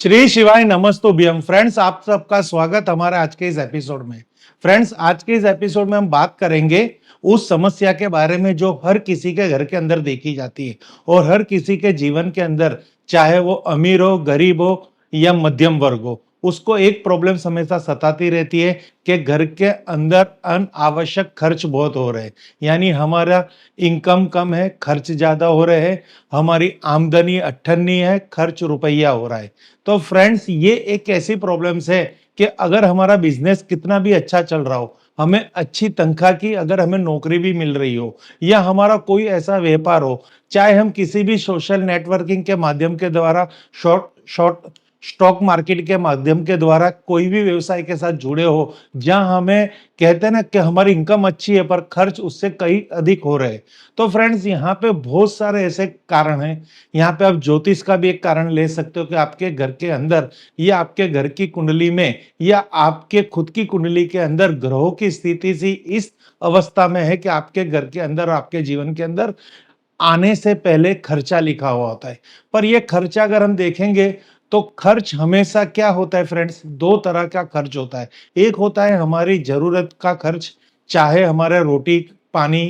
श्री शिवाय नमस्तुभ्यम फ्रेंड्स, आप सबका स्वागत हमारे आज के इस एपिसोड में। फ्रेंड्स, आज के इस एपिसोड में हम बात करेंगे उस समस्या के बारे में जो हर किसी के घर के अंदर देखी जाती है और हर किसी के जीवन के अंदर, चाहे वो अमीर हो, गरीब हो या मध्यम वर्ग हो, उसको एक प्रॉब्लम हमेशा सताती रहती है कि घर के अंदर अनावश्यक खर्च बहुत हो रहे हैं। यानी हमारा इनकम कम है, खर्च ज्यादा हो रहे हैं, हमारी आमदनी अट्ठन्नी है, खर्च रुपया हो रहा है। तो फ्रेंड्स, ये एक ऐसी प्रॉब्लम्स है कि अगर हमारा बिजनेस कितना भी अच्छा चल रहा हो, हमें अच्छी तनख्वाह की अगर हमें नौकरी भी मिल रही हो या हमारा कोई ऐसा व्यापार हो, चाहे हम किसी भी सोशल नेटवर्किंग के माध्यम के द्वारा, शॉर्ट शॉर्ट स्टॉक मार्केट के माध्यम के द्वारा कोई भी व्यवसाय के साथ जुड़े हो, जहां हमें कहते हैं ना कि हमारी इनकम अच्छी है पर खर्च उससे कहीं अधिक हो रहे हैं। तो फ्रेंड्स, यहाँ पे बहुत सारे ऐसे कारण हैं। यहाँ पे आप ज्योतिष का भी एक कारण ले सकते हो कि आपके घर के अंदर या आपके घर की कुंडली में या आपके खुद की कुंडली के अंदर ग्रहों की स्थिति सी इस अवस्था में है कि आपके घर के अंदर, आपके जीवन के अंदर आने से पहले खर्चा लिखा हुआ होता है। पर ये खर्चा अगर हम देखेंगे तो खर्च हमेशा क्या होता है फ्रेंड्स, दो तरह का खर्च होता है। एक होता है हमारी जरूरत का खर्च, चाहे हमारे रोटी पानी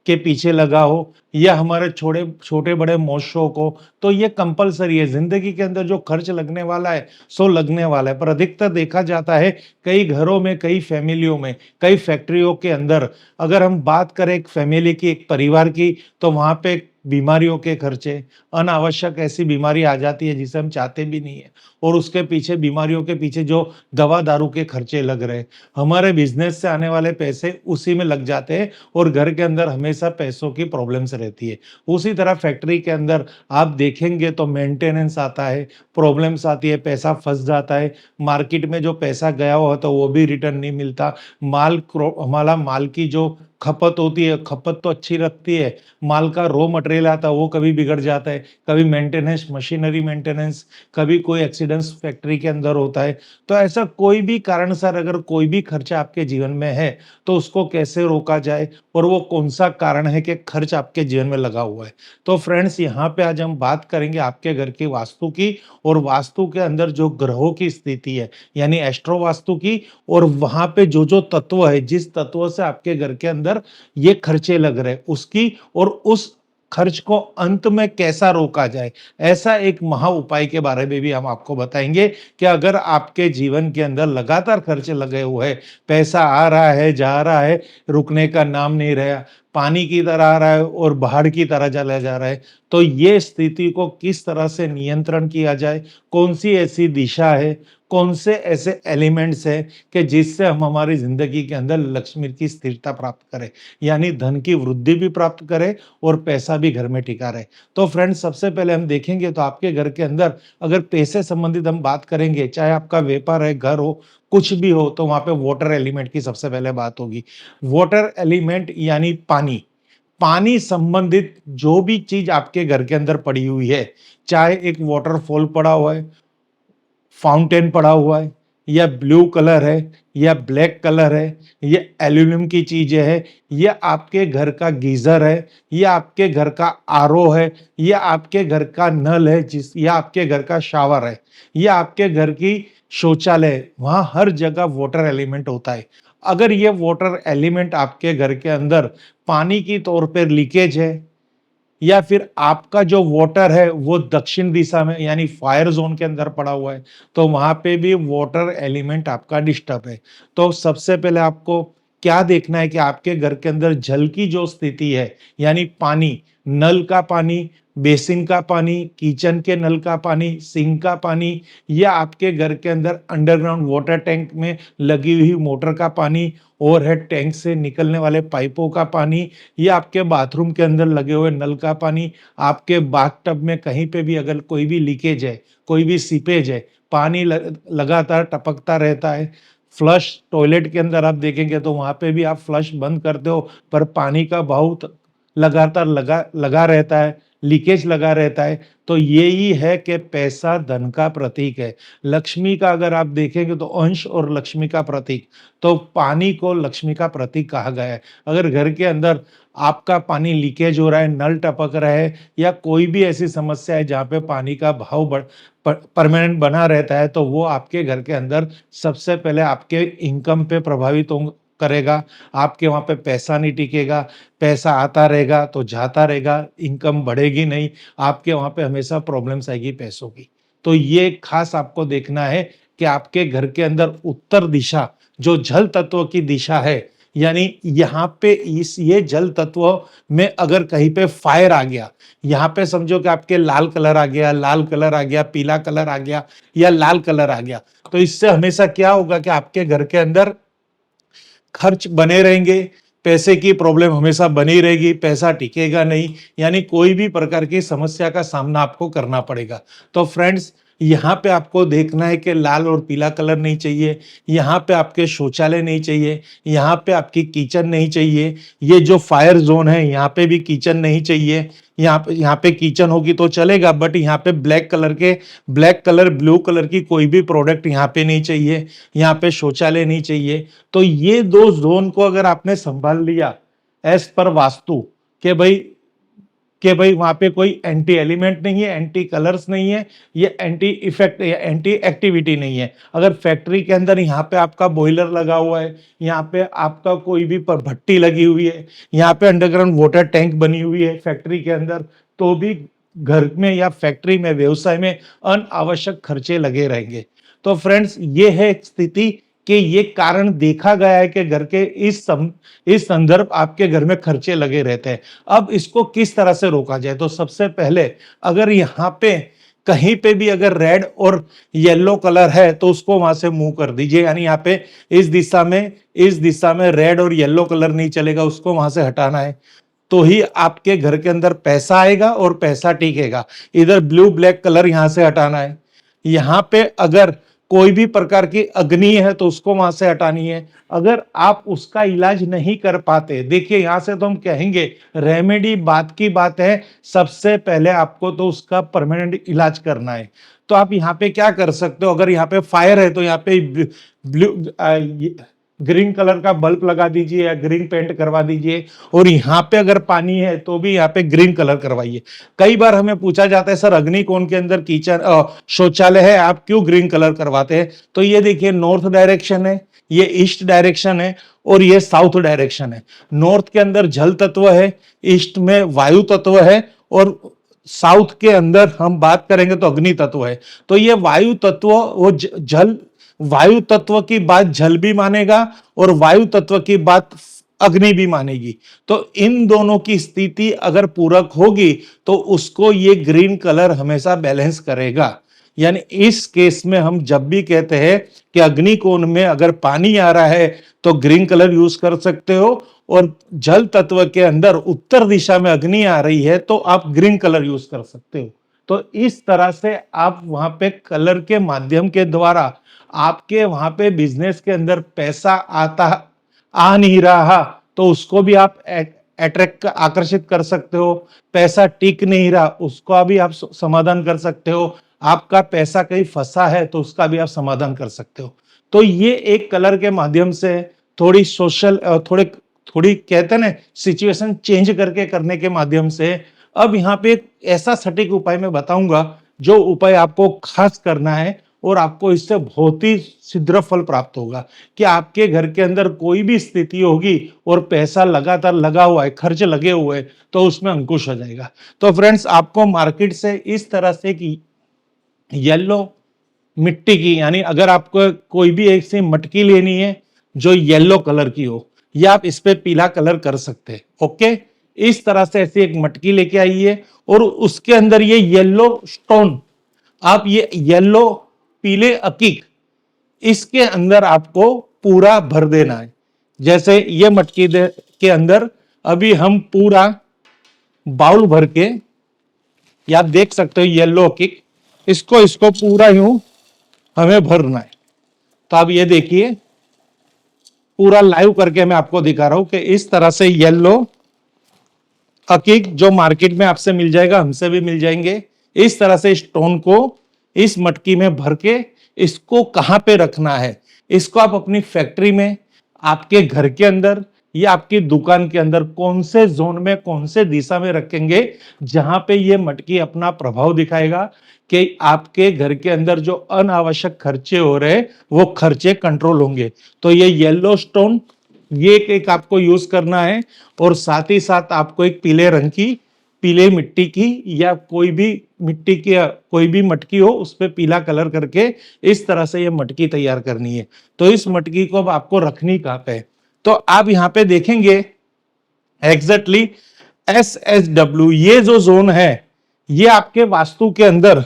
के पीछे लगा हो या हमारे छोटे छोटे बड़े मौज शौक हो, तो ये कंपलसरी है। जिंदगी के अंदर जो खर्च लगने वाला है सो लगने वाला है। पर अधिकतर देखा जाता है कई घरों में, कई फैमिलियों में, कई फैक्ट्रियों के अंदर, अगर हम बात करें एक फैमिली की, एक परिवार की, तो वहां पे बीमारियों के खर्चे, अनावश्यक ऐसी बीमारी आ जाती है जिसे हम चाहते भी नहीं है, और उसके पीछे, बीमारियों के पीछे जो दवा दारू के खर्चे लग रहे हैं, हमारे बिजनेस से आने वाले पैसे उसी में लग जाते हैं और घर के अंदर हमेशा पैसों की प्रॉब्लम्स रहती है। उसी तरह फैक्ट्री के अंदर आप देखेंगे तो मेंटेनेंस आता है, प्रॉब्लम्स आती है, पैसा फंस जाता है, मार्केट में जो पैसा गया हुआ तो वो भी रिटर्न नहीं मिलता। हमारा माल की जो खपत होती है, खपत तो अच्छी लगती है, माल का रॉ मटेरियल आता है वो कभी बिगड़ जाता है, कभी मेंटेनेंस, मशीनरी मेंटेनेंस, कभी कोई एक्सीडेंट्स फैक्ट्री के अंदर होता है। तो ऐसा कोई भी कारण सर, अगर कोई भी खर्चा आपके जीवन में है तो उसको कैसे रोका जाए और वो कौन सा कारण है कि खर्च आपके जीवन में लगा हुआ है। तो फ्रेंड्स, यहाँ पे आज हम बात करेंगे आपके घर की वास्तु की, और वास्तु के अंदर जो ग्रहों की स्थिति है, यानी एस्ट्रो वास्तु की, और वहां पे जो जो तत्व है, जिस तत्व से आपके घर के अंदर ये खर्चे लग रहे हैं उसकी, और उस खर्च को अंत में कैसा रोका जाए, ऐसा एक महा उपाय के बारे में भी हम आपको बताएंगे कि अगर आपके जीवन के अंदर लगातार खर्चे लगे हुए हैं, पैसा आ रहा है, जा रहा है, रुकने का नाम नहीं रहा, पानी की तरह आ रहा है और बाढ़ की तरह चला जा रहा है, तो ये स्थिति को किस तरह से नियंत्रण किया जाए, कौन सी ऐसी दिशा है, कौन से ऐसे एलिमेंट्स हैं कि जिससे हम हमारी जिंदगी के अंदर लक्ष्मी की स्थिरता प्राप्त करें, यानी धन की वृद्धि भी प्राप्त करें और पैसा भी घर में टिका रहे। तो फ्रेंड्स, सबसे पहले हम देखेंगे तो आपके घर के अंदर अगर पैसे संबंधित हम बात करेंगे, चाहे आपका व्यापार है, घर हो, कुछ भी हो, तो वहां पे वाटर एलिमेंट की सबसे पहले बात होगी। वाटर एलिमेंट यानी पानी, पानी संबंधित जो भी चीज आपके घर के अंदर पड़ी हुई है, चाहे एक वाटरफॉल पड़ा हुआ है, फाउंटेन पड़ा हुआ है, या ब्लू कलर है, या ब्लैक कलर है, या एल्यूमिनियम की चीजें है, या आपके घर का गीजर है, या आपके घर का आरओ है, या आपके घर का नल है, या आपके घर का शावर है, या आपके घर की शौचालय है, वहां हर जगह वाटर एलिमेंट होता है। अगर ये वाटर एलिमेंट आपके घर के अंदर पानी की तौर पर लीकेज है, या फिर आपका जो वाटर है वो दक्षिण दिशा में यानी फायर जोन के अंदर पड़ा हुआ है, तो वहां पे भी वाटर एलिमेंट आपका डिस्टर्ब है। तो सबसे पहले आपको क्या देखना है कि आपके घर के अंदर जल की जो स्थिति है, यानी पानी, नल का पानी, बेसिन का पानी, किचन के नल का पानी, सिंक का पानी, या आपके घर के अंदर अंडरग्राउंड वाटर टैंक में लगी हुई मोटर का पानी, ओवरहेड टैंक से निकलने वाले पाइपों का पानी, ये आपके बाथरूम के अंदर लगे हुए नल का पानी, आपके बाथ टब में कहीं पे भी अगर कोई भी लीकेज है, कोई भी सीपेज है, पानी लगातार टपकता रहता है, फ्लश टॉयलेट के अंदर आप देखेंगे तो वहां पे भी आप फ्लश बंद करते हो पर पानी का बहाव लगातार लगा लगा रहता है, लीकेज लगा रहता है, तो यही है कि पैसा धन का प्रतीक है। लक्ष्मी का अगर आप देखेंगे तो अंश और लक्ष्मी का प्रतीक, तो पानी को लक्ष्मी का प्रतीक कहा गया है। अगर घर के अंदर आपका पानी लीकेज हो रहा है, नल टपक रहा है या कोई भी ऐसी समस्या है जहाँ पे पानी का भाव परमानेंट बना रहता है, तो वो आपके घर के अंदर सबसे पहले आपके इनकम पे प्रभावित करेगा। आपके वहाँ पे पैसा नहीं टिकेगा, पैसा आता रहेगा तो जाता रहेगा, इनकम बढ़ेगी नहीं, आपके वहाँ पे हमेशा प्रॉब्लम्स आएगी पैसों की। तो ये खास आपको देखना है कि आपके घर के अंदर उत्तर दिशा, जो जल तत्व की दिशा है, यानी यहाँ पे इस ये जल तत्व में अगर कहीं पे फायर आ गया, यहाँ पे समझो कि आपके लाल कलर आ गया, लाल कलर आ गया, पीला कलर आ गया या लाल कलर आ गया, तो इससे हमेशा क्या होगा कि आपके घर के अंदर खर्च बने रहेंगे, पैसे की प्रॉब्लम हमेशा बनी रहेगी, पैसा टिकेगा नहीं, यानी कोई भी प्रकार की समस्या का सामना आपको करना पड़ेगा। तो फ्रेंड्स, यहाँ पे आपको देखना है कि लाल और पीला कलर नहीं चाहिए, यहाँ पे आपके शौचालय नहीं चाहिए, यहाँ पे आपकी किचन नहीं चाहिए, ये जो फायर जोन है यहाँ पे भी किचन नहीं चाहिए। यहाँ पे किचन होगी तो चलेगा, बट यहाँ पे ब्लैक कलर ब्लू कलर की कोई भी प्रोडक्ट यहाँ पे नहीं चाहिए, यहाँ पे शौचालय नहीं चाहिए। तो ये दो जोन को अगर आपने संभाल लिया एज पर वास्तु, के भाई वहां पे कोई एंटी एलिमेंट नहीं है, एंटी कलर्स नहीं है, ये एंटी इफेक्ट या एंटी एक्टिविटी नहीं है। अगर फैक्ट्री के अंदर यहाँ पे आपका बॉयलर लगा हुआ है, यहाँ पे आपका कोई भी भट्टी लगी हुई है, यहाँ पे अंडरग्राउंड वाटर टैंक बनी हुई है फैक्ट्री के अंदर, तो भी घर में या फैक्ट्री में व्यवसाय में अनावश्यक खर्चे लगे रहेंगे। तो फ्रेंड्स, ये है एक स्थिति कि ये कारण देखा गया है कि घर के इस संदर्भ आपके घर में खर्चे लगे रहते हैं। अब इसको किस तरह से रोका जाए, तो सबसे पहले अगर यहाँ पे कहीं पे भी अगर रेड और येलो कलर है तो उसको वहां से मूव कर दीजिए, यानी यहाँ पे इस दिशा में रेड और येलो कलर नहीं चलेगा, उसको वहां से हटाना है, तो ही आपके घर के अंदर पैसा आएगा और पैसा टिकेगा। इधर ब्लू ब्लैक कलर यहां से हटाना है। यहाँ पे अगर कोई भी प्रकार की अग्नि है तो उसको वहां से हटानी है। अगर आप उसका इलाज नहीं कर पाते, देखिए यहां से तो हम कहेंगे रेमेडी बात की बात है, सबसे पहले आपको तो उसका परमानेंट इलाज करना है। तो आप यहाँ पे क्या कर सकते हो, अगर यहाँ पे फायर है तो यहाँ पे ब्लू ग्रीन कलर का बल्ब लगा दीजिए या ग्रीन पेंट करवा दीजिए, और यहाँ पे अगर पानी है तो भी यहाँ पे ग्रीन कलर करवाइए। कई बार हमें पूछा जाता है सर अग्निकोण के अंदर किचन शौचालय है, आप क्यों ग्रीन कलर करवाते हैं? तो ये देखिए नॉर्थ डायरेक्शन है, ये ईस्ट डायरेक्शन है और ये साउथ डायरेक्शन है। नॉर्थ के अंदर जल तत्व है, ईस्ट में वायु तत्व है और साउथ के अंदर हम बात करेंगे तो अग्नि तत्व है। तो ये वायु तत्व वो जल वायु तत्व की बात जल भी मानेगा और वायु तत्व की बात अग्नि भी मानेगी। तो इन दोनों की स्थिति अगर पूरक होगी तो उसको ये ग्रीन कलर हमेशा बैलेंस करेगा। यानी इस केस में हम जब भी कहते हैं कि अग्निकोण में अगर पानी आ रहा है तो ग्रीन कलर यूज कर सकते हो, और जल तत्व के अंदर उत्तर दिशा में अग्नि आ रही है तो आप ग्रीन कलर यूज कर सकते हो। तो इस तरह से आप वहां पे कलर के माध्यम के द्वारा आपके वहां पे बिजनेस के अंदर पैसा आ नहीं रहा तो उसको भी आप अट्रैक्ट आकर्षित कर सकते हो। पैसा टिक नहीं रहा उसका भी आप समाधान कर सकते हो। आपका पैसा कहीं फंसा है तो उसका भी आप समाधान कर सकते हो। तो ये एक कलर के माध्यम से थोड़ी सोशल थोड़ी कहते हैं ना सिचुएशन चेंज करके करने के माध्यम से। अब यहाँ पे एक ऐसा सटीक उपाय मैं बताऊंगा जो उपाय आपको खास करना है और आपको इससे बहुत ही शीघ्र फल प्राप्त होगा कि आपके घर के अंदर कोई भी स्थिति होगी और पैसा लगातार लगा हुआ है, खर्च लगे हुए हैं, तो उसमें अंकुश हो जाएगा। तो फ्रेंड्स, आपको मार्केट से इस तरह से कि येलो मिट्टी की, यानी अगर आपको कोई भी ऐसी मटकी लेनी है जो येलो कलर की हो, या आप इस पे पीला कलर कर सकते हैं। ओके, इस तरह से ऐसी एक मटकी लेके आइए और उसके अंदर ये येलो स्टोन, आप ये येलो पीले अकीक इसके अंदर आपको पूरा भर देना है। जैसे ये मटकी के अंदर अभी हम पूरा बाउल भर के, या आप देख सकते हो येलो अकीक, इसको पूरा यूं हमें भरना है। तो आप ये देखिए पूरा लाइव करके मैं आपको दिखा रहा हूं कि इस तरह से येलो अकीक जो मार्केट में आपसे मिल जाएगा, हमसे भी मिल जाएंगे। इस तरह से स्टोन को इस मटकी में भर के इसको कहां पे रखना है, इसको आप अपनी फैक्ट्री में, आपके घर के अंदर या आपकी दुकान के अंदर कौन से जोन में, कौन से दिशा में रखेंगे जहां पे ये मटकी अपना प्रभाव दिखाएगा कि आपके घर के अंदर जो अनावश्यक खर्चे हो रहे हैं वो खर्चे कंट्रोल होंगे। तो ये येलो स्टोन, ये एक आपको यूज करना है। और साथ ही साथ आपको एक पीले रंग की, पीले मिट्टी की या कोई भी मिट्टी की कोई भी मटकी हो उस पर पीला कलर करके इस तरह से ये मटकी तैयार करनी है। तो इस मटकी को अब आपको रखनी कहां पे है, तो आप यहां पे देखेंगे एग्जैक्टली SSW, ये जो जोन है ये आपके वास्तु के अंदर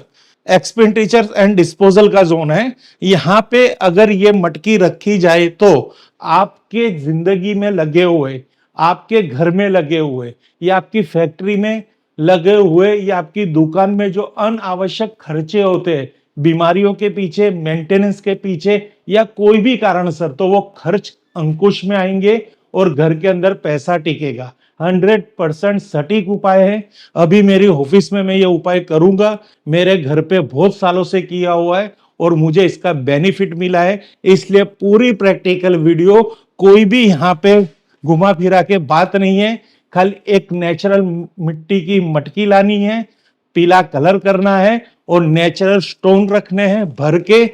एक्सपेंडिचर एंड डिस्पोजल का जोन है। यहां पे अगर ये मटकी रखी जाए तो आपके जिंदगी में लगे हुए, आपके घर में लगे हुए या आपकी फैक्ट्री में लगे हुए या आपकी दुकान में जो अनावश्यक खर्चे होते हैं, बीमारियों के पीछे, मेंटेनेंस के पीछे या कोई भी कारण सर, तो वो खर्च अंकुश में आएंगे और घर के अंदर पैसा टिकेगा। 100% सटीक उपाय है। अभी मेरी ऑफिस में मैं ये उपाय करूंगा, मेरे घर पे बहुत सालों से किया हुआ है और मुझे इसका बेनिफिट मिला है। इसलिए पूरी प्रैक्टिकल वीडियो, कोई भी यहाँ पे घुमा फिरा के बात नहीं है, खाली एक नेचुरल मिट्टी की मटकी लानी है, पीला कलर करना है और नेचुरल स्टोन रखने हैं भर के।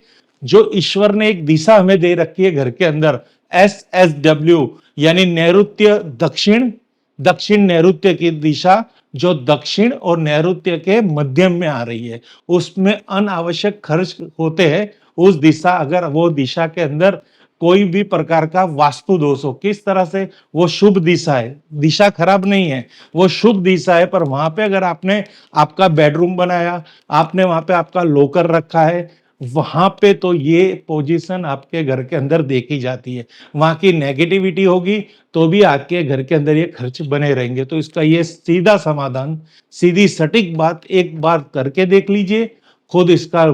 जो ईश्वर ने एक दिशा हमें दे रखी है घर के अंदर, SSW यानी नैऋत्य दक्षिण, दक्षिण नैऋत्य की दिशा जो दक्षिण और नैऋत्य के मध्यम में आ रही है, उसमें अनावश्यक खर्च होते हैं। उस दिशा, अगर वो दिशा के अंदर कोई भी प्रकार का वास्तु दोष हो, किस तरह से, वो शुभ दिशा है, दिशा खराब नहीं है, वो शुभ दिशा है, पर वहां पे अगर आपने आपका बेडरूम बनाया, आपने वहां पे आपका लॉकर रखा है, वहां पे तो ये पोजीशन आपके घर के अंदर देखी जाती है, वहां की नेगेटिविटी होगी तो भी आपके घर के अंदर ये खर्च बने रहेंगे। तो इसका ये सीधा समाधान, सीधी सटीक बात एक बार करके देख लीजिए, खुद इसका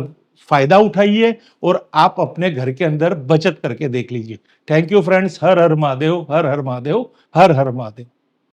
फायदा उठाइए और आप अपने घर के अंदर बचत करके देख लीजिए। Thank you friends. Her her Mahadev, her her Mahadev, her her Mahadev.